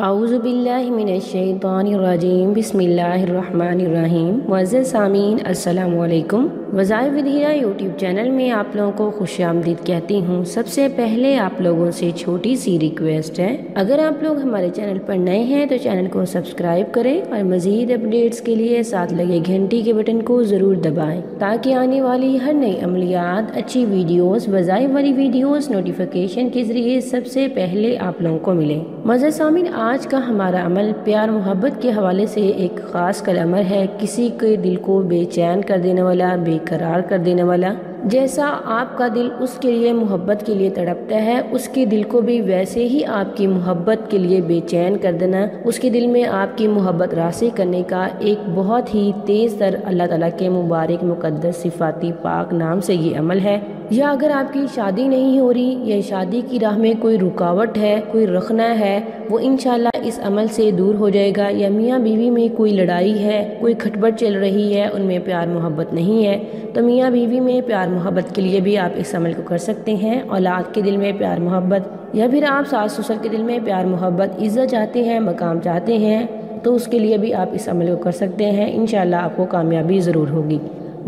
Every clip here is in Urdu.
اعوذ باللہ من الشیطان الرجیم بسم اللہ الرحمن الرحیم۔ معزز سامعین السلام علیکم۔ وظائف ود ہدایہ یوٹیوب چینل میں آپ لوگوں کو خوش آمدید کہتی ہوں۔ سب سے پہلے آپ لوگوں سے چھوٹی سی ریکویسٹ ہے، اگر آپ لوگ ہمارے چینل پر نئے ہیں تو چینل کو سبسکرائب کریں اور مزید اپڈیٹس کے لیے ساتھ لگے گھنٹی کے بٹن کو ضرور دبائیں تاکہ آنے والی ہر نئی عملیات، اچھی ویڈیوز، وظائف والی ویڈیوز نوٹیفیکیشن کے ذریعے سب سے پہلے آپ لوگوں کو ملے۔ معزز سامعین، آج کا ہمارا عمل پیار محبت کے حوالے سے ایک خاص کلامر ہے، کسی کے دل کو بے چین کر دینے والا، بے قرار کر دینے والا۔ جیسا آپ کا دل اس کے لیے محبت کے لیے تڑپتا ہے، اس کے دل کو بھی ویسے ہی آپ کی محبت کے لیے بے چین کر دینا، اس کے دل میں آپ کی محبت راسخ کرنے کا ایک بہت ہی تیز تر اللہ تعالیٰ کے مبارک مقدس صفاتی پاک نام سے یہ عمل ہے۔ یا اگر آپ کی شادی نہیں ہو رہی یا شادی کی راہ میں کوئی رکاوٹ ہے، کوئی رخنہ ہے، وہ انشاءاللہ اس عمل سے دور ہو جائے گا۔ یا میاں بیوی میں کوئی لڑائی ہے، کوئی کھٹپٹ چل رہی ہے، ان میں پیار محبت نہیں ہے، تو میاں بیوی میں پیار محبت کے لیے بھی آپ اس عمل کو کر سکتے ہیں۔ اولاد کے دل میں پیار محبت، یا پھر آپ ساس سسر کے دل میں پیار محبت، عزت چاہتے ہیں، مقام چاہتے ہیں، تو اس کے لیے بھی آپ اس عمل کو کر سکتے ہیں۔ انشاءاللہ آپ کو کامیابی ضرور ہوگی۔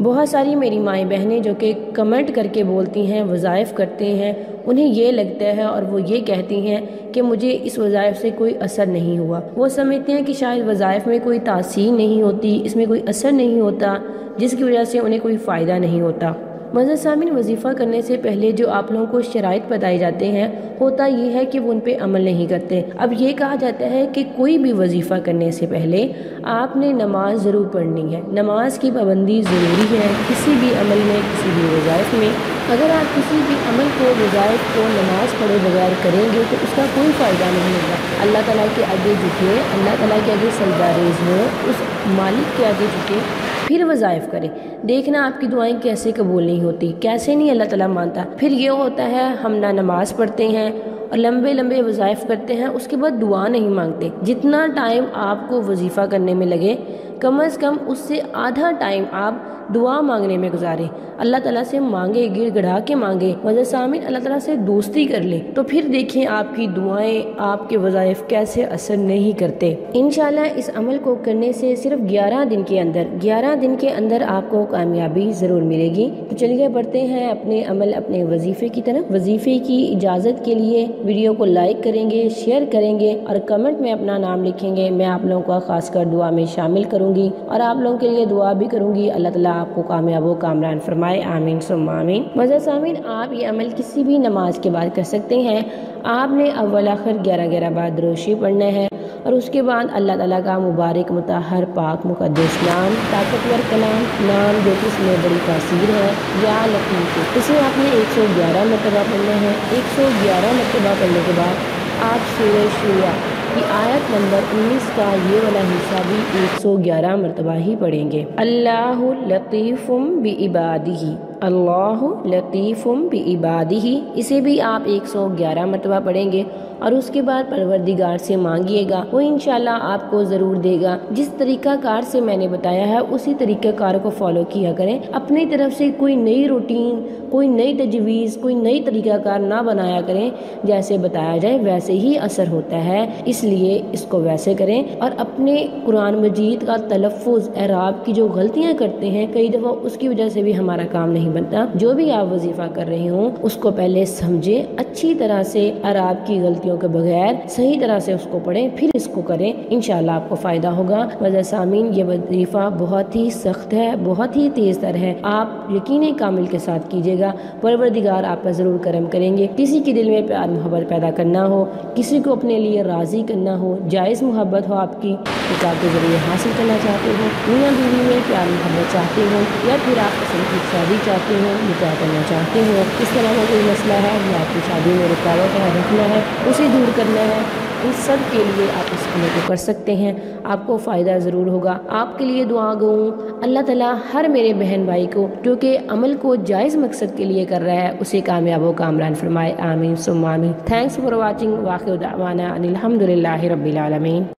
بہت ساری میری مائیں بہنیں جو کہ کمنٹ کر کے بولتی ہیں، وظائف کرتے ہیں، انہیں یہ لگتا ہے اور وہ یہ کہتی ہیں کہ مجھے اس وظائف سے کوئی اثر نہیں ہوا۔ وہ سمجھتے ہیں کہ شاید وظائف میں کوئی تاثیر نہیں ہوتی، اس میں کوئی اثر نہیں ہوتا، جس کی وجہ سے انہیں کوئی فائدہ نہیں ہوتا۔ معزز سامعین، وظیفہ کرنے سے پہلے جو آپ لوگوں کو شرائط بتائے جاتے ہیں، ہوتا یہ ہے کہ وہ ان پہ عمل نہیں کرتے۔ اب یہ کہا جاتا ہے کہ کوئی بھی وظیفہ کرنے سے پہلے آپ نے نماز ضرور پڑھنی ہے، نماز کی پابندی ضروری ہے کسی بھی عمل میں، کسی بھی وظائف میں۔ اگر آپ کسی بھی عمل کو، وظائف کو نماز پڑھے بغیر کریں گے تو اس کا کوئی فائدہ نہیں ہوگا۔ اللہ تعالیٰ کے آگے جھکے، اللہ تعالیٰ کے آگے سجدہ ریز ہو، اس مالک کے آگے جھکے، پھر وظائف کریں۔ دیکھنا آپ کی دعائیں کیسے قبول نہیں ہوتی، کیسے نہیں اللہ تعالیٰ مانتا۔ پھر یہ ہوتا ہے ہم نہ نماز پڑھتے ہیں اور لمبے لمبے وظائف کرتے ہیں، اس کے بعد دعا نہیں مانگتے۔ جتنا ٹائم آپ کو وظیفہ کرنے میں لگے، کم از کم اس سے آدھا ٹائم آپ دعا مانگنے میں گزاریں، اللہ تعالیٰ سے مانگے، گڑ گڑا کے مانگے۔ معزز سامعین، اللہ تعالیٰ سے دوستی کر لیں تو پھر دیکھیں آپ کی دعائیں، آپ کے وظائف کیسے اثر نہیں کرتے۔ انشاءاللہ اس عمل کو کرنے سے صرف 11 دن کے اندر آپ کو کامیابی ضرور ملے گی۔ تو چلیے بڑھتے ہیں اپنے عمل، اپنے وظیفے کی طرف۔ وظیفے کی اجازت کے لیے ویڈیو کو لائک کریں گے، شیئر کریں گے اور کمنٹ میں اپنا نام لکھیں گے۔ میں آپ لوگوں کو خاص کر دعا میں شامل کروں گی اور آپ لوگوں کے لیے دعا بھی کروں گی۔ اللہ تعالیٰ آپ کو کامیاب و کامران فرمائے، آمین ثم آمین۔ معزز سامعین، آپ یہ عمل کسی بھی نماز کے بعد کر سکتے ہیں۔ آپ نے اول آخر 11 بار درود شریف پڑھنا ہے اور اس کے بعد اللہ تعالیٰ کا مبارک مطہر پاک مقدس نام، طاقتور کلام، نام جو کہ اس میں بڑی تاثیر ہے، یا لطیف، اسے آپ نے 111 مرتبہ پڑھنا ہے۔ 111 مرتبہ پڑھنے کے بعد آپ سورہ شورى کی آیت نمبر 19 کا یہ والا حصہ بھی 111 مرتبہ ہی پڑھیں گے۔ اللہ لطیف بعبادہ، اللہ لطیف بعبادہ، اسے بھی آپ 111 مرتبہ پڑھیں گے اور اس کے بعد پروردگار سے مانگیے گا، وہ انشاءاللہ آپ کو ضرور دے گا۔ جس طریقہ کار سے میں نے بتایا ہے اسی طریقہ کار کو فالو کیا کریں۔ اپنی طرف سے کوئی نئی روٹین، کوئی نئی تجویز، کوئی نئی طریقہ کار نہ بنایا کریں، جیسے بتایا جائے ویسے ہی اثر ہوتا ہے، اس لیے اس کو ویسے کریں۔ اور اپنے قرآن مجید کا تلفظ، اعراب کی جو غلطیاں کرتے ہیں کئی دفعہ، اس کی وجہ سے بھی ہمارا کام نہیں بنتا۔ جو بھی آپ وظیفہ کر رہے ہوں اس کو پہلے سمجھیں، اچھی طرح سے اعراب کی غلطیوں کے بغیر صحیح طرح سے اس کو پڑھیں، پھر اس کو کریں، انشاءاللہ آپ کو فائدہ ہوگا۔ معزز سامعین، یہ وظیفہ بہت ہی سخت ہے، بہت ہی تیز تر ہے، آپ یقین کامل کے ساتھ کیجیے گا، پروردگار آپ پر ضرور کرم کریں گے۔ کسی کے دل میں پیار محبت پیدا کرنا ہو، کسی کو اپنے لیے راضی کرنا ہو، جائز محبت ہو، آپ کی نکاح کے ذریعے حاصل کرنا چاہتے ہو، میاں بیوی میں پیار محبت چاہتے ہو، یا پھر آپ پسند کی شادی چاہتے ہو، نکاح کرنا چاہتے ہو، اس طرح کا کوئی مسئلہ ہے یا آپ کی شادی میں رکاوٹ ہے، رکھنا ہے، اسے دور کرنا ہے، ان سب کے لیے آپ اس عمل کو کر سکتے ہیں، آپ کو فائدہ ضرور ہوگا۔ آپ کے لیے دعا گو ہوں، اللہ تعالیٰ ہر میرے بہن بھائی کو جو کہ عمل کو جائز مقصد کے لیے کر رہا ہے اسے کامیاب و کامران فرمائے، آمین ثم آمین۔ تھینکس فار واچنگ، وآخر دعوانا ان الحمد للہ رب العالمین۔